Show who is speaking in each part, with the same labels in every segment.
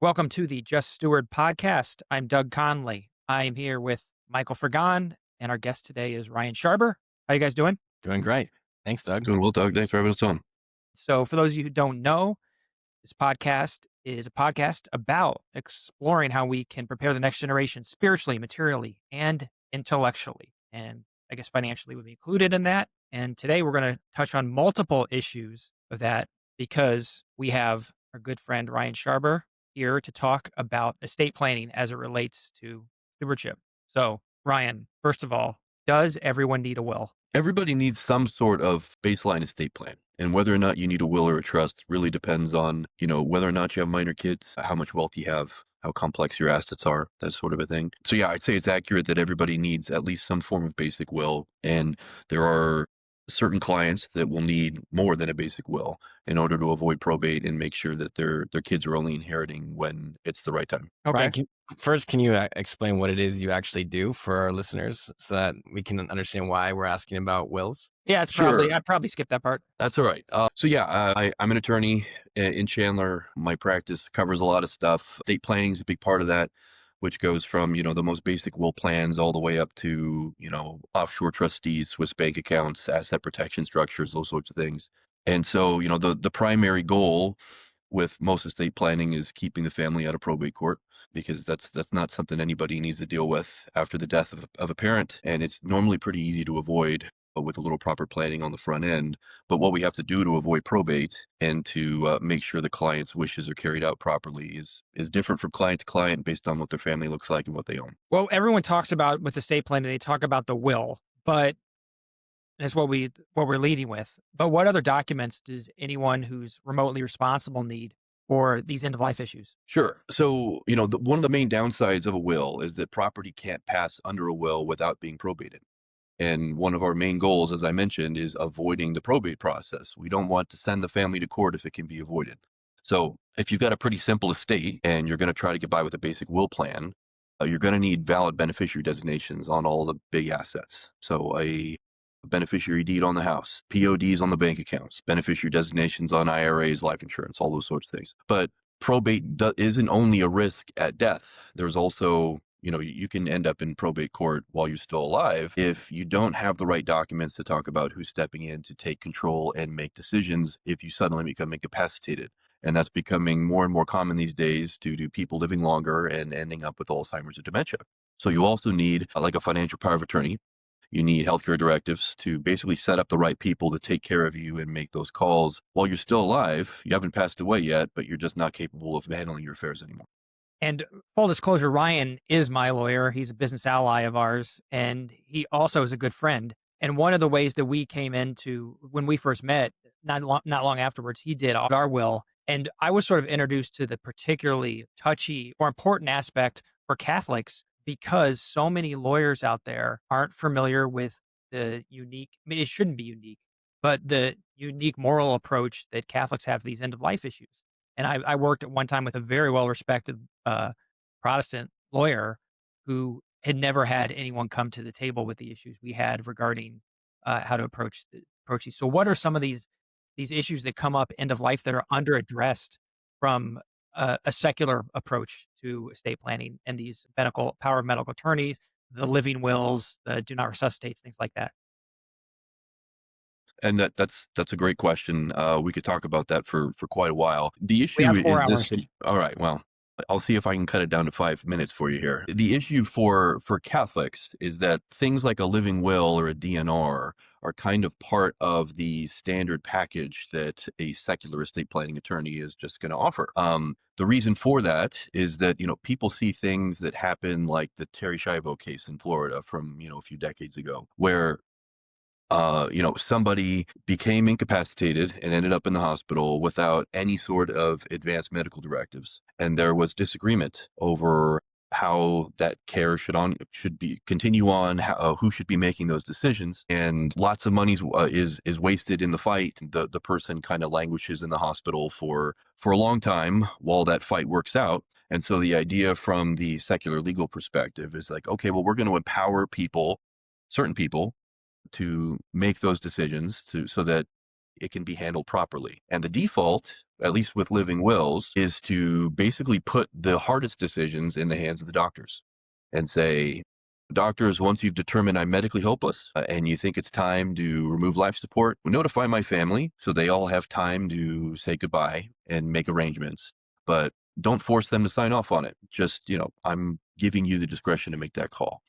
Speaker 1: Welcome to the Just Steward Podcast. I'm Doug Connolly. I'm here with Michael Frigon, and our guest today is Ryan Scharber. How you guys doing?
Speaker 2: Doing great. Thanks, Doug.
Speaker 3: Doing well, Doug. Thanks for having us on.
Speaker 1: So, for those of you who don't know, this podcast is a podcast about exploring how we can prepare the next generation spiritually, materially, and intellectually. And I guess financially would be included in that. And today we're going to touch on multiple issues of that because we have our good friend Ryan Scharber here to talk about estate planning as it relates to stewardship. So, Ryan, first of all, does everyone need a will?
Speaker 3: Everybody needs some sort of baseline estate plan. And whether or not you need a will or a trust really depends on, whether or not you have minor kids, how much wealth you have, how complex your assets are, that sort of a thing. So yeah, I'd say it's accurate that everybody needs at least some form of basic will. And there are certain clients that will need more than a basic will in order to avoid probate and make sure that their kids are only inheriting when it's the right time.
Speaker 1: Okay.
Speaker 2: Ryan, can you explain what it is you actually do for our listeners so that we can understand why we're asking about wills?
Speaker 1: Yeah,
Speaker 3: Sure.
Speaker 1: I'd probably skip that part.
Speaker 3: That's all right. I'm an attorney in Chandler. My practice covers a lot of stuff. Estate planning is a big part of that, which goes from, the most basic will plans all the way up to, offshore trustees, Swiss bank accounts, asset protection structures, those sorts of things. And so, the primary goal with most estate planning is keeping the family out of probate court because that's not something anybody needs to deal with after the death of a parent. And it's normally pretty easy to avoid with a little proper planning on the front end. But what we have to do to avoid probate and to make sure the client's wishes are carried out properly is different from client to client based on what their family looks like and what they own.
Speaker 1: Well, everyone talks about with estate planning, they talk about the will, but that's what we're leading with. But what other documents does anyone who's remotely responsible need for these end of life issues?
Speaker 3: Sure. So, one of the main downsides of a will is that property can't pass under a will without being probated. And one of our main goals, as I mentioned, is avoiding the probate process. We don't want to send the family to court if it can be avoided. So if you've got a pretty simple estate and you're going to try to get by with a basic will plan, you're going to need valid beneficiary designations on all the big assets. So a beneficiary deed on the house, PODs on the bank accounts, beneficiary designations on IRAs, life insurance, all those sorts of things. But probate isn't only a risk at death. There's also you can end up in probate court while you're still alive if you don't have the right documents to talk about who's stepping in to take control and make decisions if you suddenly become incapacitated. And that's becoming more and more common these days due to people living longer and ending up with Alzheimer's or dementia. So you also need like a financial power of attorney. You need healthcare directives to basically set up the right people to take care of you and make those calls while you're still alive. You haven't passed away yet, but you're just not capable of handling your affairs anymore.
Speaker 1: And full disclosure, Ryan is my lawyer. He's a business ally of ours, and he also is a good friend. And one of the ways that we came into when we first met, not long afterwards, he did our will. And I was sort of introduced to the particularly touchy or important aspect for Catholics because so many lawyers out there aren't familiar with the unique, I mean, it shouldn't be unique, but the unique moral approach that Catholics have to these end of life issues. And I worked at one time with a very well-respected Protestant lawyer who had never had anyone come to the table with the issues we had regarding how to approach these. So what are some of these issues that come up end of life that are underaddressed from a secular approach to estate planning and these power of medical attorneys, the living wills, the do not resuscitates, things like that?
Speaker 3: And that's a great question. We could talk about that for quite a while. The
Speaker 1: We
Speaker 3: issue
Speaker 1: have
Speaker 3: is
Speaker 1: 4 hours.
Speaker 3: this. All right. Well, I'll see if I can cut it down to 5 minutes for you here. The issue for Catholics is that things like a living will or a DNR are kind of part of the standard package that a secular estate planning attorney is just going to offer. The reason for that is that, people see things that happen like the Terry Schiavo case in Florida from, a few decades ago, where somebody became incapacitated and ended up in the hospital without any sort of advanced medical directives. And there was disagreement over how that care should be continue on, who should be making those decisions. And lots of money is wasted in the fight. The person kind of languishes in the hospital for a long time while that fight works out. And so the idea from the secular legal perspective is like, okay, well, we're going to empower certain people, to make those decisions so that it can be handled properly. And the default at least with living wills, is to basically put the hardest decisions in the hands of the doctors and say, doctors, once you've determined I'm medically hopeless and you think it's time to remove life support, notify my family so they all have time to say goodbye and make arrangements. But don't force them to sign off on it. Just, I'm giving you the discretion to make that call.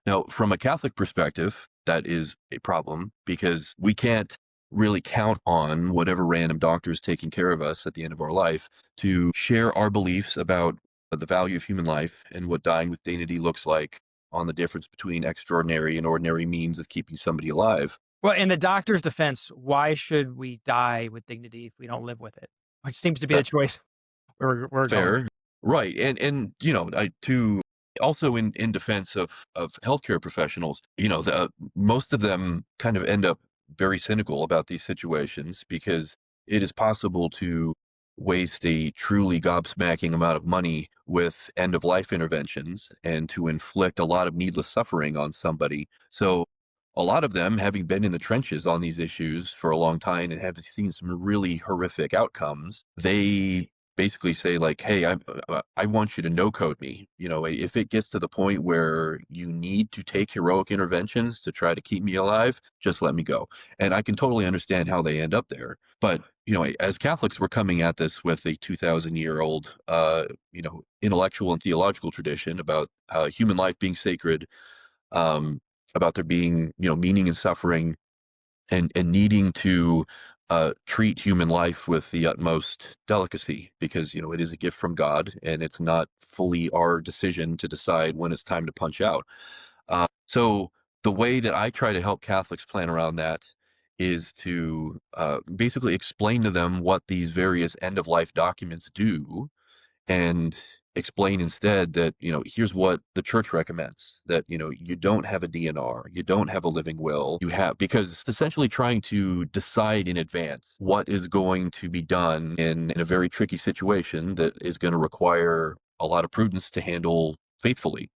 Speaker 3: Now, from a Catholic perspective, that is a problem because we can't really count on whatever random doctor is taking care of us at the end of our life to share our beliefs about the value of human life and what dying with dignity looks like, on the difference between extraordinary and ordinary means of keeping somebody alive.
Speaker 1: Well, in the doctor's defense, why should we die with dignity if we don't live with it? Which seems to be the choice we're
Speaker 3: Fair.
Speaker 1: going.
Speaker 3: Right. And to also in defense of healthcare professionals, most of them kind of end up very cynical about these situations because it is possible to waste a truly gobsmacking amount of money with end of life interventions and to inflict a lot of needless suffering on somebody. So a lot of them, having been in the trenches on these issues for a long time and have seen some really horrific outcomes, they basically say like, hey, I want you to no code me. If it gets to the point where you need to take heroic interventions to try to keep me alive, just let me go. And I can totally understand how they end up there. But, as Catholics, we're coming at this with a 2,000-year-old, intellectual and theological tradition about human life being sacred, about there being, meaning and suffering and needing to treat human life with the utmost delicacy because, it is a gift from God and it's not fully our decision to decide when it's time to punch out. So the way that I try to help Catholics plan around that is to basically explain to them what these various end-of-life documents do and explain instead that, here's what the church recommends, that, you don't have a DNR, you don't have a living will, because it's essentially trying to decide in advance what is going to be done in a very tricky situation that is going to require a lot of prudence to handle faithfully.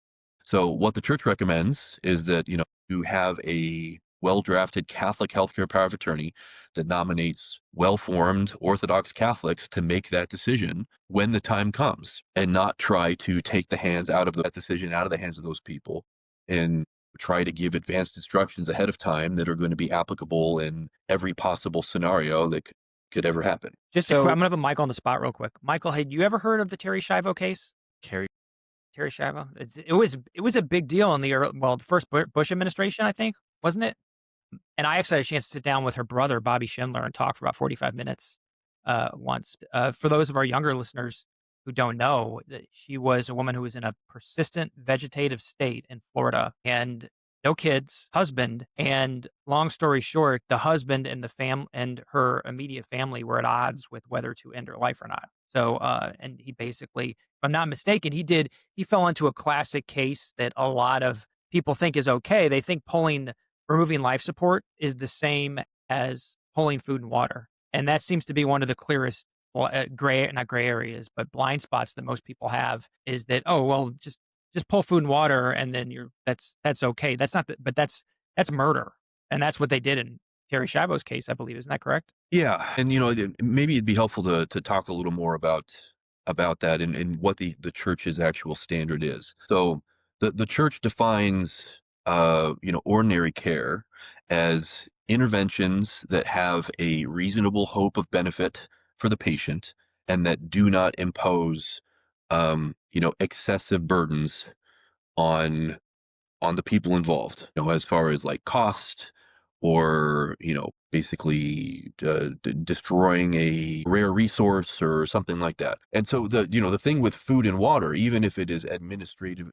Speaker 3: So what the church recommends is that, you have a well-drafted Catholic healthcare power of attorney that nominates well-formed Orthodox Catholics to make that decision when the time comes and not try to take that decision out of the hands of those people and try to give advanced instructions ahead of time that are going to be applicable in every possible scenario that could ever happen.
Speaker 1: I'm going to put Michael on the spot real quick. Michael, had you ever heard of the Terry Schiavo case? Terry Schiavo? It was a big deal in the first Bush administration, I think, wasn't it? And I actually had a chance to sit down with her brother, Bobby Schindler, and talk for about 45 minutes once. For those of our younger listeners who don't know, she was a woman who was in a persistent vegetative state in Florida and no kids, husband. And long story short, the husband and and her immediate family were at odds with whether to end her life or not. So, and he basically, if I'm not mistaken, he fell into a classic case that a lot of people think is okay. They think removing life support is the same as pulling food and water. And that seems to be one of the clearest not gray areas, but blind spots that most people have is that, oh, well, just pull food and water and then that's okay. That's not, but that's murder. And that's what they did in Terry Schiavo's case, I believe. Isn't that correct?
Speaker 3: Yeah. And, maybe it'd be helpful to talk a little more about that and what the church's actual standard is. So the church defines ordinary care as interventions that have a reasonable hope of benefit for the patient and that do not impose, excessive burdens on the people involved, as far as like cost or, basically destroying a rare resource or something like that. And so the thing with food and water, even if it is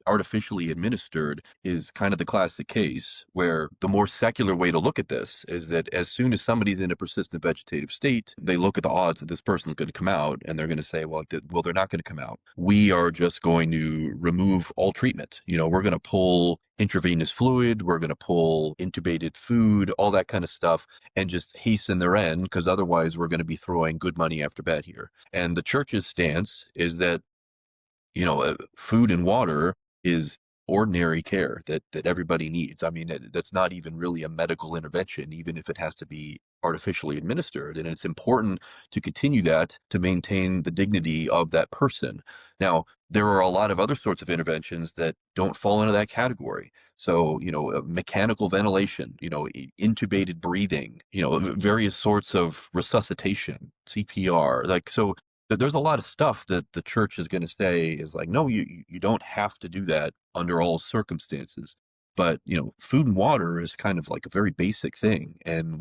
Speaker 3: artificially administered, is kind of the classic case where the more secular way to look at this is that as soon as somebody's in a persistent vegetative state, they look at the odds that this person's going to come out and they're going to say, well, they're not going to come out. We are just going to remove all treatment. We're going to pull intravenous fluid, we're going to pull intubated food, all that kind of stuff, and just hasten their end, because otherwise we're going to be throwing good money after bad here. And the church's stance is that, food and water is ordinary care that everybody needs. I mean, that's not even really a medical intervention, even if it has to be artificially administered. And it's important to continue that to maintain the dignity of that person. Now, there are a lot of other sorts of interventions that don't fall into that category. So, mechanical ventilation, intubated breathing, various sorts of resuscitation, CPR, so there's a lot of stuff that the church is going to say is like, no, you don't have to do that under all circumstances. But, food and water is kind of like a very basic thing. And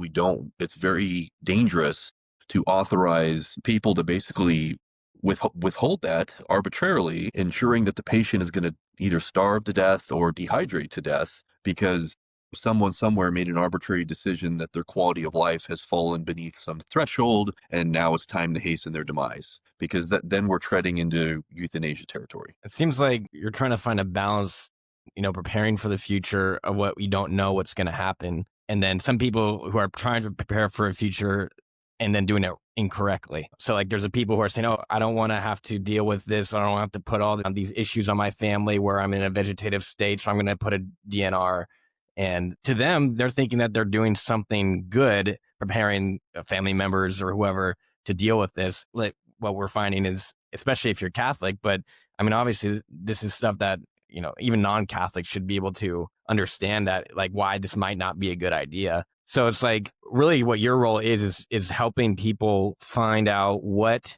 Speaker 3: it's very dangerous to authorize people to basically withhold that arbitrarily, ensuring that the patient is going to either starve to death or dehydrate to death because someone somewhere made an arbitrary decision that their quality of life has fallen beneath some threshold, and now it's time to hasten their demise, because then we're treading into euthanasia territory.
Speaker 2: It seems like you're trying to find a balance, preparing for the future of what we don't know what's going to happen. And then some people who are trying to prepare for a future and then doing it incorrectly. So like there's the people who are saying, oh, I don't want to have to deal with this. I don't have to put all these issues on my family where I'm in a vegetative state. So I'm going to put a DNR. And to them, they're thinking that they're doing something good, preparing family members or whoever to deal with this. Like what we're finding is, especially if you're Catholic, but I mean, obviously this is stuff that, even non-Catholics should be able to understand that, like why this might not be a good idea. So it's like really what your role is helping people find out what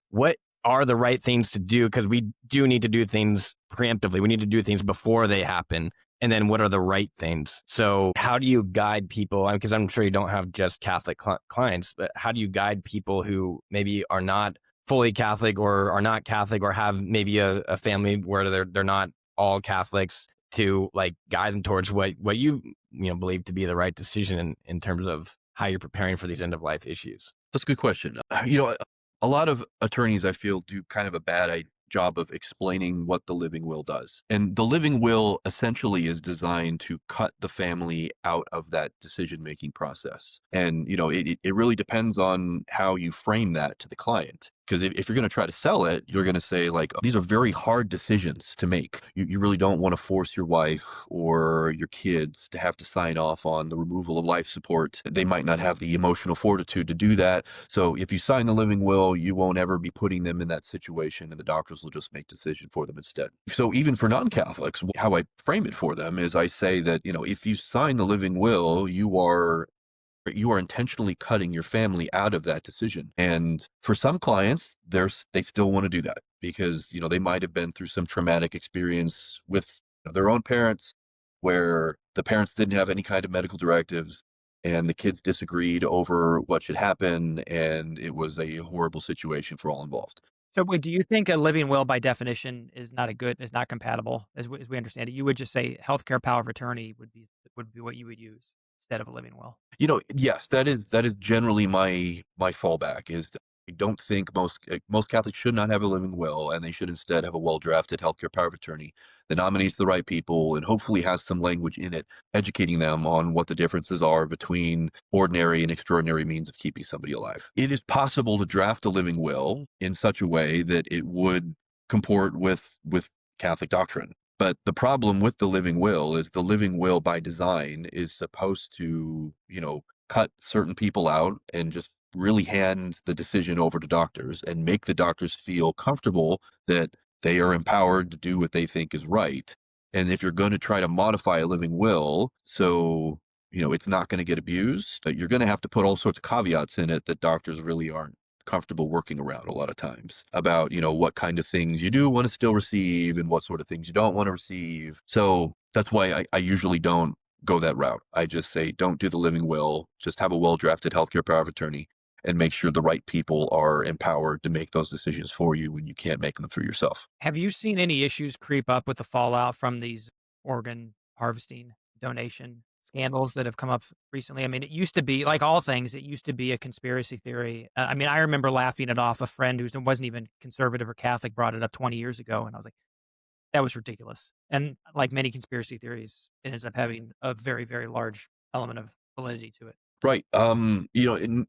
Speaker 2: are the right things to do, because we do need to do things preemptively. We need to do things before they happen. And then what are the right things? So how do you guide people? Because I'm sure you don't have just Catholic clients, but how do you guide people who maybe are not fully Catholic or are not Catholic or have maybe a family where they're not all Catholics, to like guide them towards what you believe to be the right decision in terms of how you're preparing for these end of life issues?
Speaker 3: That's a good question. A lot of attorneys, I feel, do kind of a bad job of explaining what the living will does. And the living will essentially is designed to cut the family out of that decision-making process. And, it really depends on how you frame that to the client. Because if you're going to try to sell it, you're going to say like, these are very hard decisions to make. You really don't want to force your wife or your kids to have to sign off on the removal of life support. They might not have the emotional fortitude to do that. So if you sign the living will, you won't ever be putting them in that situation, and the doctors will just make decisions for them instead. So even for non-Catholics, how I frame it for them is I say that, if you sign the living will, you are intentionally cutting your family out of that decision. And for some clients, they still want to do that because, they might have been through some traumatic experience with their own parents where the parents didn't have any kind of medical directives and the kids disagreed over what should happen. And it was a horrible situation for all involved.
Speaker 1: So wait, do you think a living will by definition is not compatible as we understand it? You would just say healthcare power of attorney would be what you would use instead of a living will.
Speaker 3: Yes, that is generally my fallback. Is I don't think most Catholics should not have a living will, and they should instead have a well-drafted healthcare power of attorney that nominates the right people and hopefully has some language in it educating them on what the differences are between ordinary and extraordinary means of keeping somebody alive. It is possible to draft a living will in such a way that it would comport with Catholic doctrine. But the problem with the living will is the living will by design is supposed to, cut certain people out and just really hand the decision over to doctors and make the doctors feel comfortable that they are empowered to do what they think is right. And if you're going to try to modify a living will, so, it's not going to get abused, you're going to have to put all sorts of caveats in it that doctors really aren't comfortable working around a lot of times about, what kind of things you do want to still receive and what sort of things you don't want to receive. So that's why I usually don't go that route. I just say, don't do the living will, just have a well-drafted healthcare power of attorney and make sure the right people are empowered to make those decisions for you when you can't make them for yourself.
Speaker 1: Have you seen any issues creep up with the fallout from these organ harvesting donation scandals that have come up recently? I mean, it used to be, like all things, it used to be a conspiracy theory. I mean, I remember laughing it off. A friend who wasn't even conservative or Catholic brought it up 20 years ago, and I was like, that was ridiculous. And like many conspiracy theories, it ends up having a very, very large element of validity to it.
Speaker 3: Right.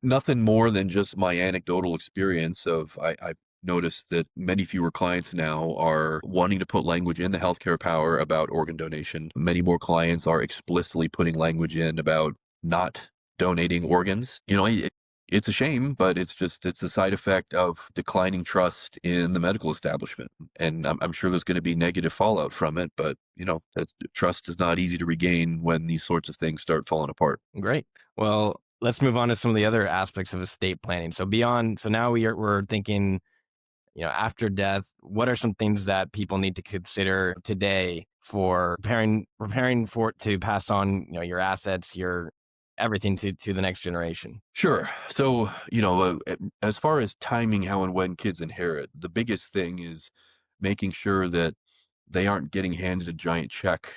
Speaker 3: Nothing more than just my anecdotal experience of I noticed that many fewer clients now are wanting to put language in the healthcare power about organ donation. Many more clients are explicitly putting language in about not donating organs. It's a shame, but it's a side effect of declining trust in the medical establishment. And I'm sure there's going to be negative fallout from it, but trust is not easy to regain when these sorts of things start falling apart.
Speaker 2: Great. Well, let's move on to some of the other aspects of estate planning. So now we're thinking, after death, what are some things that people need to consider today for preparing for to pass on, your assets, your everything to the next generation?
Speaker 3: Sure. So, as far as timing how and when kids inherit, the biggest thing is making sure that they aren't getting handed a giant check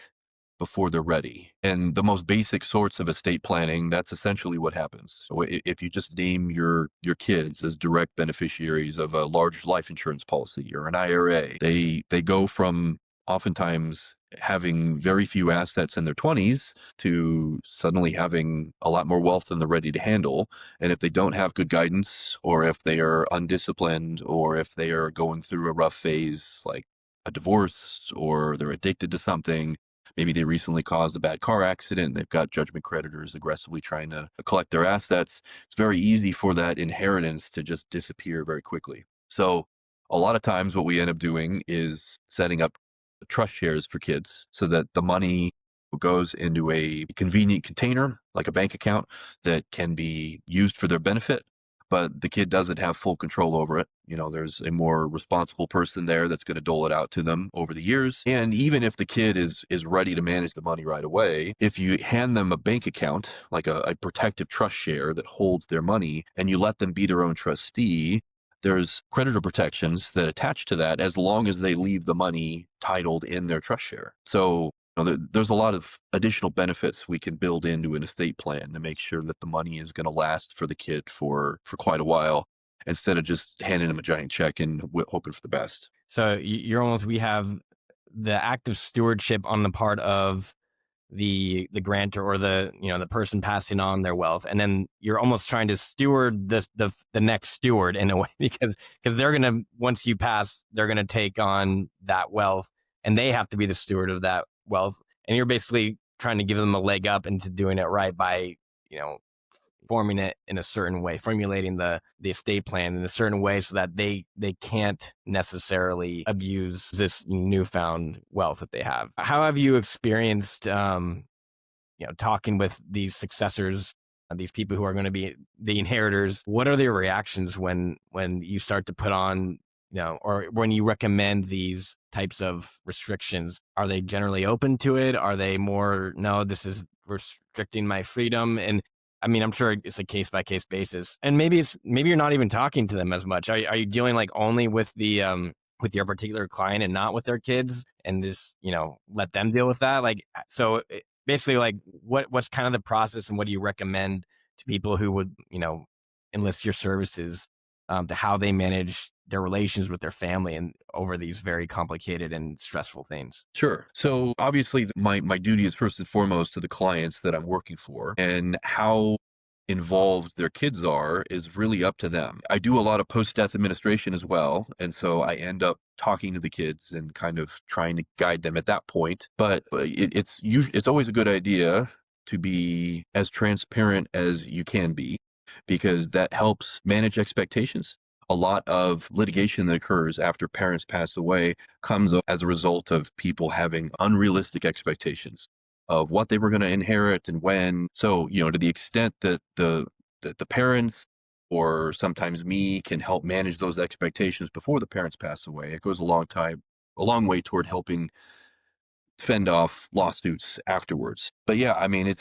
Speaker 3: before they're ready. And the most basic sorts of estate planning, that's essentially what happens. So if you just name your kids as direct beneficiaries of a large life insurance policy or an IRA, they go from oftentimes having very few assets in their 20s to suddenly having a lot more wealth than they're ready to handle. And if they don't have good guidance, or if they are undisciplined, or if they are going through a rough phase like a divorce, or they're addicted to something, maybe they recently caused a bad car accident and they've got judgment creditors aggressively trying to collect their assets, it's very easy for that inheritance to just disappear very quickly. So a lot of times what we end up doing is setting up trust shares for kids so that the money goes into a convenient container, like a bank account, that can be used for their benefit, but the kid doesn't have full control over it. There's a more responsible person there that's going to dole it out to them over the years. And even if the kid is ready to manage the money right away, if you hand them a bank account, like a protective trust share that holds their money, and you let them be their own trustee, there's creditor protections that attach to that as long as they leave the money titled in their trust share. So there's a lot of additional benefits we can build into an estate plan to make sure that the money is going to last for the kid for quite a while, instead of just handing them a giant check and hoping for the best.
Speaker 2: So we have the active stewardship on the part of the grantor or the person passing on their wealth, and then you're almost trying to steward the next steward in a way, because they're gonna, once you pass, they're gonna take on that wealth and they have to be the steward of that wealth, and you're basically trying to give them a leg up into doing it right by forming it in a certain way, formulating the estate plan in a certain way so that they can't necessarily abuse this newfound wealth that they have. How have you experienced, talking with these successors, these people who are going to be the inheritors? What are their reactions when you start to put on, or when you recommend these types of restrictions? Are they generally open to it? Are they more, no, this is restricting my freedom? And I mean, I'm sure it's a case by case basis, and maybe you're not even talking to them as much. Are you dealing like only with with your particular client and not with their kids, and just let them deal with that? Like, so basically, like what's kind of the process, and what do you recommend to people who would enlist your services to how they manage their relations with their family and over these very complicated and stressful things?
Speaker 3: Sure. So obviously my duty is first and foremost to the clients that I'm working for, and how involved their kids are is really up to them. I do a lot of post-death administration as well, and so I end up talking to the kids and kind of trying to guide them at that point. But it's always a good idea to be as transparent as you can be, because that helps manage expectations. A lot of litigation that occurs after parents pass away comes as a result of people having unrealistic expectations of what they were going to inherit and when. So, to the extent that the parents, or sometimes me, can help manage those expectations before the parents pass away, it goes a long way toward helping fend off lawsuits afterwards. But yeah, I mean,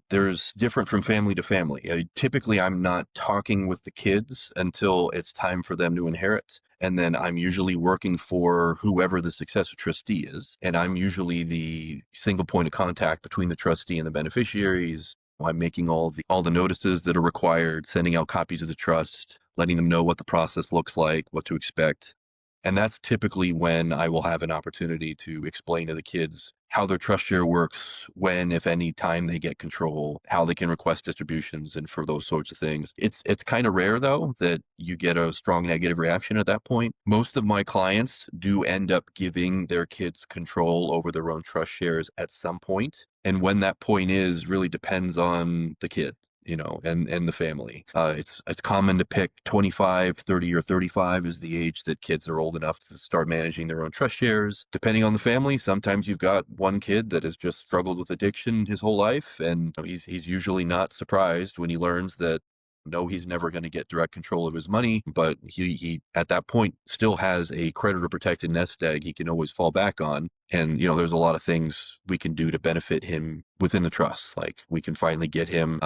Speaker 3: there's different from family to family. Typically, I'm not talking with the kids until it's time for them to inherit. And then I'm usually working for whoever the successor trustee is. And I'm usually the single point of contact between the trustee and the beneficiaries. I'm making all the notices that are required, sending out copies of the trust, letting them know what the process looks like, what to expect. And that's typically when I will have an opportunity to explain to the kids, how their trust share works, when, if any time they get control, how they can request distributions, and for those sorts of things. It's kind of rare, though, that you get a strong negative reaction at that point. Most of my clients do end up giving their kids control over their own trust shares at some point. And when that point is really depends on the kid, and the family. It's common to pick 25, 30, or 35 is the age that kids are old enough to start managing their own trust shares. Depending on the family, sometimes you've got one kid that has just struggled with addiction his whole life, and he's usually not surprised when he learns that no, he's never going to get direct control of his money, but he at that point still has a creditor protected nest egg he can always fall back on. And, there's a lot of things we can do to benefit him within the trust. Like we can finally get him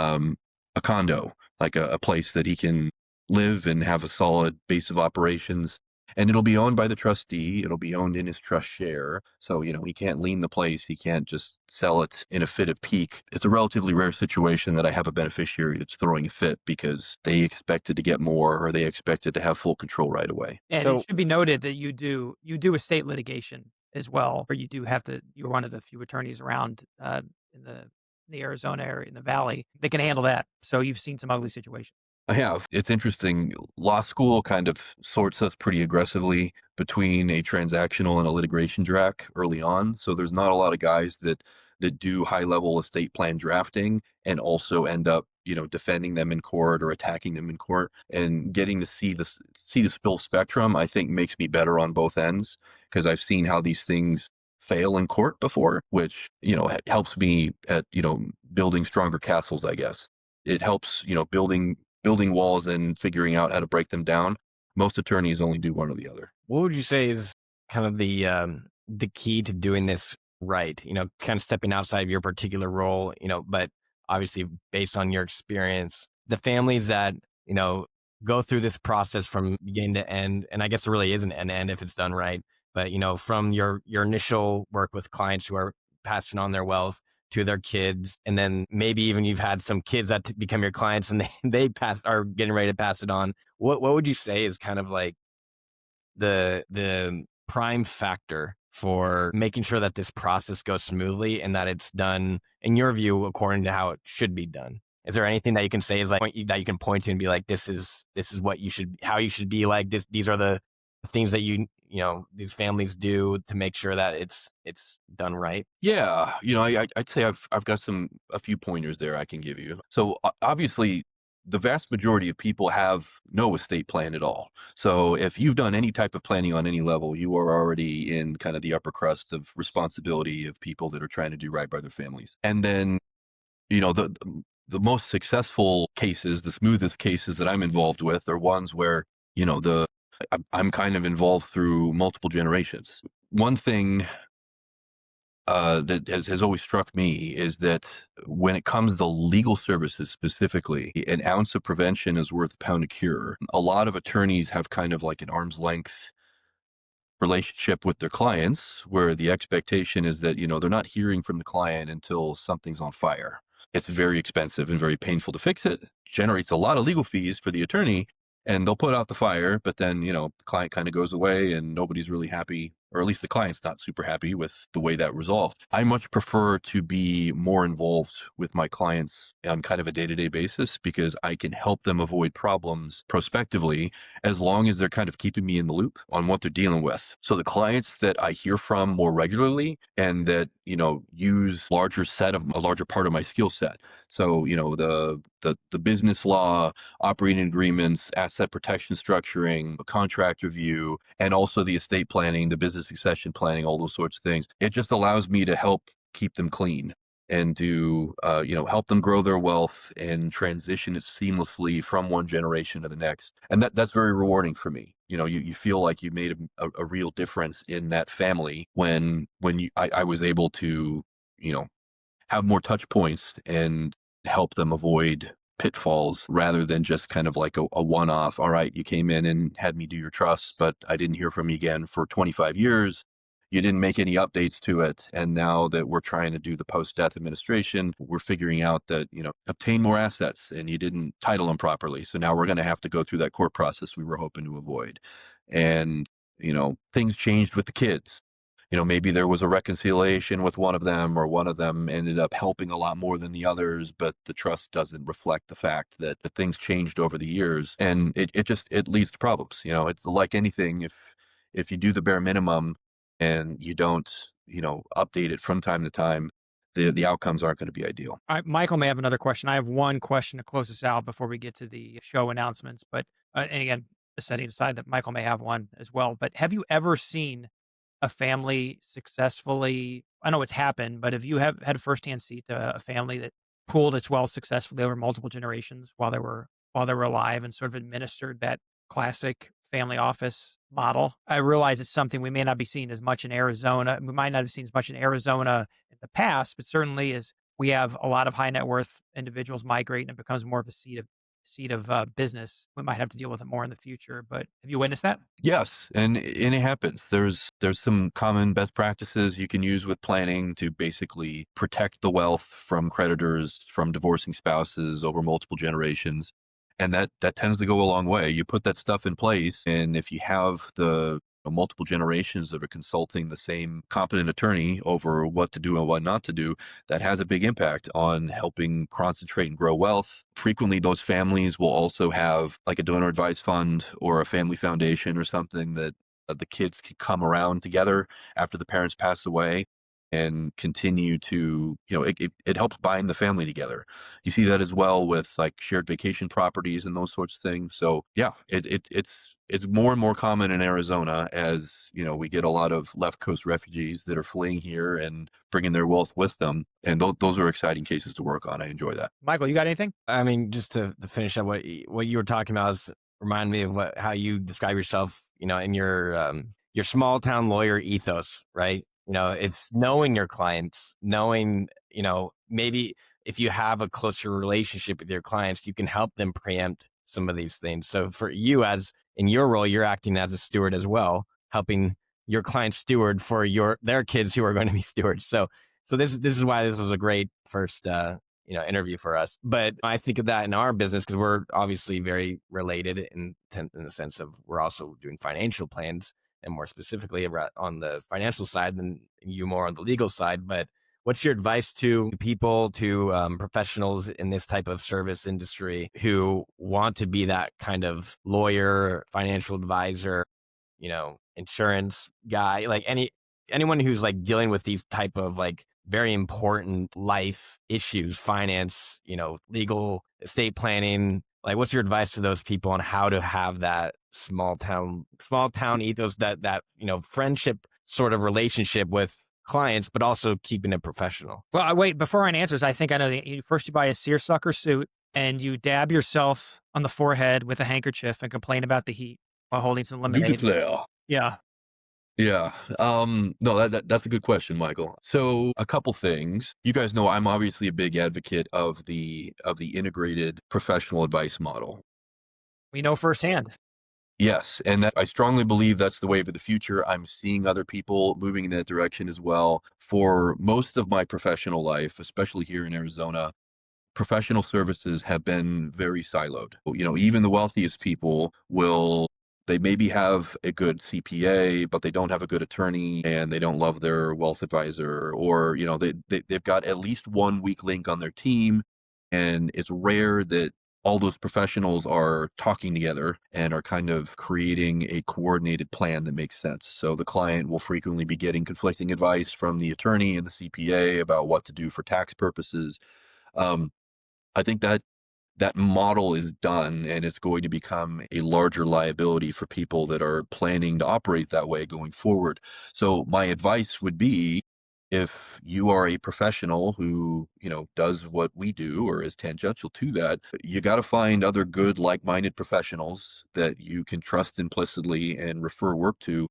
Speaker 3: a condo, like a place that he can live and have a solid base of operations. And it'll be owned by the trustee. It'll be owned in his trust share. So, he can't lien the place. He can't just sell it in a fit of pique. It's a relatively rare situation that I have a beneficiary that's throwing a fit because they expected to get more, or they expected to have full control right away.
Speaker 1: And
Speaker 2: So-
Speaker 1: it should be noted that you do estate litigation as well, where you do have to. You're one of the few attorneys around in the Arizona area, in the Valley, that can handle that. So you've seen some ugly situations.
Speaker 3: I have. It's interesting. Law school kind of sorts us pretty aggressively between a transactional and a litigation track early on. So there's not a lot of guys that do high level estate plan drafting and also end up, defending them in court or attacking them in court. And getting to see the full spectrum, I think, makes me better on both ends, because I've seen how these things fail in court before, which, helps me at, building stronger castles, I guess. It helps, building walls and figuring out how to break them down. Most attorneys only do one or the other.
Speaker 2: What would you say is kind of the key to doing this right? Kind of stepping outside of your particular role, but obviously based on your experience, the families that, go through this process from beginning to end, and I guess there really isn't an end if it's done right, but, from your initial work with clients who are passing on their wealth to their kids, and then maybe even you've had some kids that become your clients and they are getting ready to pass it on. What would you say is kind of like the prime factor for making sure that this process goes smoothly and that it's done, in your view, according to how it should be done? Is there anything that you can say is like that you can point to and be like, this is what you should, how you should be like this? These are the things that these families do to make sure that it's done right.
Speaker 3: Yeah, I'd say I've got a few pointers there I can give you. So obviously, the vast majority of people have no estate plan at all. So if you've done any type of planning on any level, you are already in kind of the upper crust of responsibility of people that are trying to do right by their families. And then, the most successful cases, the smoothest cases that I'm involved with are ones where, I'm kind of involved through multiple generations. One thing that has always struck me is that when it comes to legal services specifically, an ounce of prevention is worth a pound of cure. A lot of attorneys have kind of like an arm's length relationship with their clients, where the expectation is that, they're not hearing from the client until something's on fire. It's very expensive and very painful to fix it, generates a lot of legal fees for the attorney, and they'll put out the fire, but then, the client kind of goes away and nobody's really happy, or at least the client's not super happy with the way that resolved. I much prefer to be more involved with my clients on kind of a day-to-day basis, because I can help them avoid problems prospectively, as long as they're kind of keeping me in the loop on what they're dealing with. So the clients that I hear from more regularly and that, use a larger part of my skill set. So, the business law, operating agreements, asset protection structuring, contract review, and also the estate planning, the business succession planning, all those sorts of things. It just allows me to help keep them clean and to, help them grow their wealth and transition it seamlessly from one generation to the next. And that's very rewarding for me. You feel like you made a real difference in that family when I was able to, have more touch points and help them avoid pitfalls, rather than just kind of like a one-off. All right, you came in and had me do your trust, but I didn't hear from you again for 25 years. You didn't make any updates to it. And now that we're trying to do the post-death administration, we're figuring out that, obtain more assets and you didn't title them properly. So now we're going to have to go through that court process we were hoping to avoid. And, things changed with the kids. maybe there was a reconciliation with one of them, or one of them ended up helping a lot more than the others, but the trust doesn't reflect the fact that the things changed over the years, and it leads to problems. It's like anything. If you do the bare minimum and you don't, update it from time to time, the outcomes aren't going to be ideal.
Speaker 1: All right, Michael may have another question. I have one question to close us out before we get to the show announcements. But and again, setting aside that Michael may have one as well. But have you ever seen a family successfully? I know it's happened, but have you had a firsthand seat to a family that pooled its wealth successfully over multiple generations while they were alive and sort of administered that classic family office model? I realize it's something we may not be seeing as much in Arizona. We might not have seen as much in Arizona in the past, but certainly as we have a lot of high net worth individuals migrate and it becomes more of a seat of business, we might have to deal with it more in the future. But have you witnessed that?
Speaker 3: Yes, and it happens. There's some common best practices you can use with planning to basically protect the wealth from creditors, from divorcing spouses over multiple generations. And that tends to go a long way. You put that stuff in place, and if you have the multiple generations that are consulting the same competent attorney over what to do and what not to do, that has a big impact on helping concentrate and grow wealth. Frequently, those families will also have like a donor advised fund or a family foundation or something that the kids can come around together after the parents pass away and continue to, it helps bind the family together. You see that as well with like shared vacation properties and those sorts of things. So yeah, it's more and more common in Arizona as, we get a lot of left coast refugees that are fleeing here and bringing their wealth with them. And those are exciting cases to work on. I enjoy that.
Speaker 1: Michael, you got anything?
Speaker 2: I mean, just to finish up what you were talking about is remind me of how you describe yourself, in your small town lawyer ethos, right? It's knowing your clients, knowing, maybe if you have a closer relationship with your clients, you can help them preempt some of these things. So for you, as in your role, you're acting as a steward as well, helping your clients steward for their kids who are going to be stewards. So this is why this was a great first interview for us. But I think of that in our business because we're obviously very related in the sense of we're also doing financial plans, and more specifically on the financial side than you more on the legal side. But what's your advice to people, to professionals in this type of service industry who want to be that kind of lawyer, financial advisor, insurance guy, like anyone who's like dealing with these type of like very important life issues, finance, legal, estate planning? Like, what's your advice to those people on how to have that small town ethos, that friendship sort of relationship with clients, but also keeping it professional?
Speaker 1: Well, wait, before Ryan answers, I think I know first you buy a seersucker suit and you dab yourself on the forehead with a handkerchief and complain about the heat while holding some
Speaker 3: You
Speaker 1: lemonade.
Speaker 3: declare.
Speaker 1: Yeah.
Speaker 3: Yeah. No, that's a good question, Michael. So a couple things. You guys know I'm obviously a big advocate of the integrated professional advice model.
Speaker 1: We know firsthand.
Speaker 3: Yes, and that I strongly believe that's the wave of the future. I'm seeing other people moving in that direction as well. For most of my professional life, especially here in Arizona, professional services have been very siloed. Even the wealthiest people they maybe have a good CPA, but they don't have a good attorney and they don't love their wealth advisor, or, they've got at least one weak link on their team. And it's rare that all those professionals are talking together and are kind of creating a coordinated plan that makes sense. So the client will frequently be getting conflicting advice from the attorney and the CPA about what to do for tax purposes. I think that model is done, and it's going to become a larger liability for people that are planning to operate that way going forward. So my advice would be, if you are a professional who, does what we do or is tangential to that, you got to find other good, like-minded professionals that you can trust implicitly and refer work to,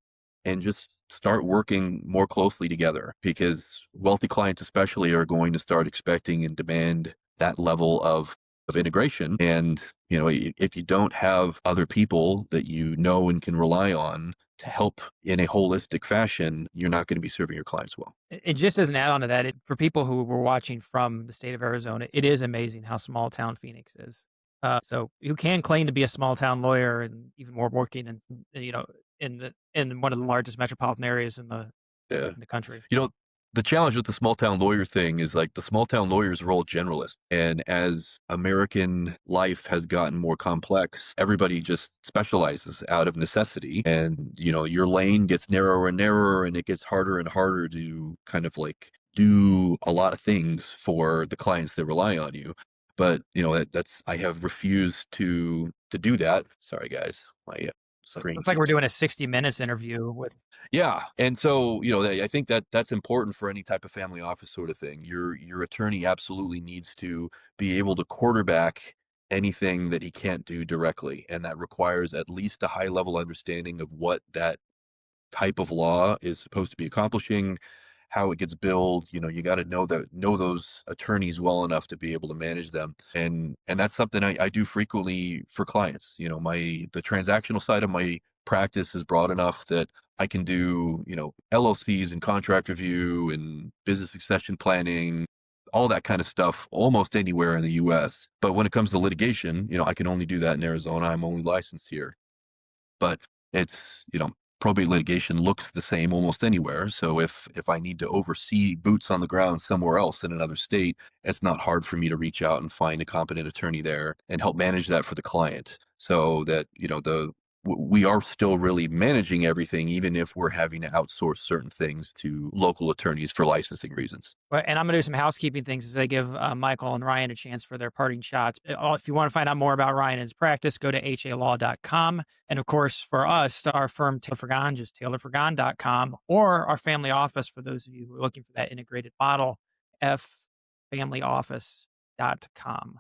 Speaker 3: and just start working more closely together, because wealthy clients especially are going to start expecting and demand that level of integration. And, if you don't have other people that you know and can rely on to help in a holistic fashion, you're not going to be serving your clients well.
Speaker 1: And just as an add-on to that, for people who were watching from the state of Arizona, it is amazing how small town Phoenix is. So you can claim to be a small town lawyer and even more working in one of the largest metropolitan areas in the
Speaker 3: Yeah.
Speaker 1: in the country.
Speaker 3: You know, the challenge with the small town lawyer thing is like the small town lawyers are all generalists. And as American life has gotten more complex, everybody just specializes out of necessity. And, your lane gets narrower and narrower, and it gets harder and harder to kind of like do a lot of things for the clients that rely on you. But, I have refused to do that. Sorry, guys. My screen
Speaker 1: Looks like we're
Speaker 3: keeps.
Speaker 1: doing a 60 minutes interview with.
Speaker 3: Yeah, and so, I think that that's important for any type of family office sort of thing. Your attorney absolutely needs to be able to quarterback anything that he can't do directly, and that requires at least a high level understanding of what that type of law is supposed to be accomplishing, how it gets billed. You got to know those attorneys well enough to be able to manage them, and that's something I do frequently for clients. The transactional side of my practice is broad enough that I can do LLCs and contract review and business succession planning, all that kind of stuff almost anywhere in the U.S. But when it comes to litigation, I can only do that in Arizona. I'm only licensed here. But it's, probate litigation looks the same almost anywhere. So if I need to oversee boots on the ground somewhere else in another state, it's not hard for me to reach out and find a competent attorney there and help manage that for the client, so that, we are still really managing everything, even if we're having to outsource certain things to local attorneys for licensing reasons.
Speaker 1: Well, and I'm going to do some housekeeping things as they give Michael and Ryan a chance for their parting shots. If you want to find out more about Ryan and his practice, go to halaw.com. And of course, for us, our firm, Taylor Frigon, just taylorfrigon.com, or our family office, for those of you who are looking for that integrated model, familyoffice.com.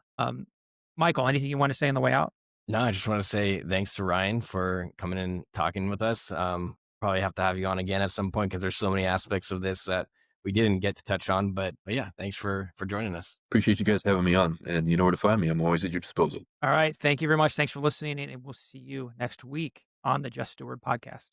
Speaker 1: Michael, anything you want to say on the way out?
Speaker 2: No, I just want to say thanks to Ryan for coming and talking with us. Probably have to have you on again at some point because there's so many aspects of this that we didn't get to touch on. But yeah, thanks for joining us.
Speaker 3: Appreciate you guys having me on, and you know where to find me. I'm always at your disposal.
Speaker 1: All right. Thank you very much. Thanks for listening, and we'll see you next week on the Just Steward Podcast.